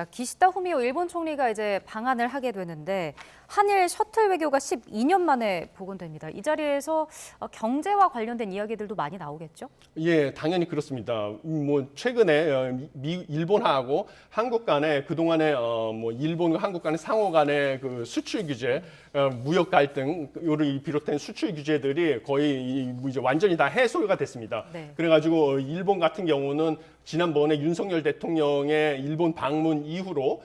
기시다 후미오 일본 총리가 이제 방한을 하게 되는데 한일 셔틀 외교가 12년 만에 복원됩니다. 이 자리에서 경제와 관련된 이야기들도 많이 나오겠죠? 예, 당연히 그렇습니다. 뭐 최근에 일본하고 한국 간에 그동안에 뭐 일본과 한국 간의 상호 간의 그 수출 규제, 무역 갈등 요를 비롯한 수출 규제들이 거의 이제 완전히 다 해소가 됐습니다. 네. 그래가지고 일본 같은 경우는 지난번에 윤석열 대통령의 일본 방문 이후로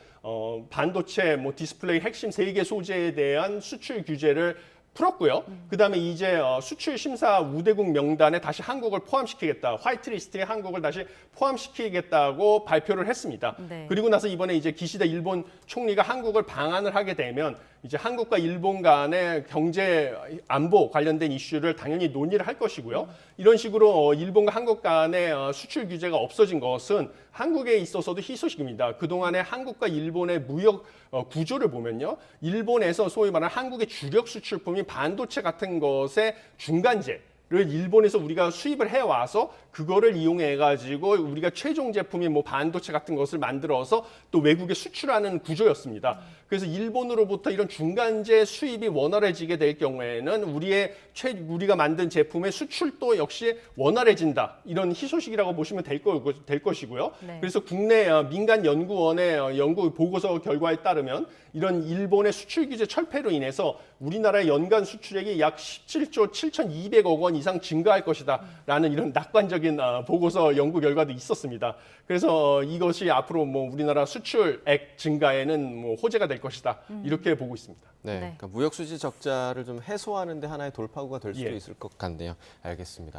반도체, 뭐 디스플레이 핵심 3개 소재에 대한 수출 규제를 풀었고요. 그다음에 이제 수출 심사 우대국 명단에 다시 한국을 포함시키겠다. 화이트리스트에 한국을 다시 포함시키겠다고 발표를 했습니다. 네. 그리고 나서 이번에 이제 기시다 일본 총리가 한국을 방한을 하게 되면 이제 한국과 일본 간의 경제 안보 관련된 이슈를 당연히 논의를 할 것이고요. 이런 식으로 일본과 한국 간의 수출 규제가 없어진 것은 한국에 있어서도 희소식입니다. 그동안에 한국과 일본의 무역 구조를 보면요. 일본에서 소위 말하는 한국의 주력 수출품인 반도체 같은 것의 중간재 를 일본에서 우리가 수입을 해와서 그거를 이용해가지고 우리가 최종 제품인 뭐 반도체 같은 것을 만들어서 또 외국에 수출하는 구조였습니다. 그래서 일본으로부터 이런 중간재 수입이 원활해지게 될 경우에는 우리가 만든 제품의 수출도 역시 원활해진다. 이런 희소식이라고 보시면 될 것이고요. 네. 그래서 국내 민간 연구원의 연구 보고서 결과에 따르면 이런 일본의 수출 규제 철폐로 인해서 우리나라의 연간 수출액이 약 17조 7,200억 원 이상 증가할 것이다 라는 이런 낙관적인 보고서 연구 결과도 있었습니다. 그래서 이것이 앞으로 뭐 우리나라 수출액 증가에는 뭐 호재가 될 것이다 이렇게 보고 있습니다. 네, 그러니까 무역 수지 적자를 좀 해소하는 데 하나의 돌파구가 될 수도 예. 있을 것 같네요. 알겠습니다.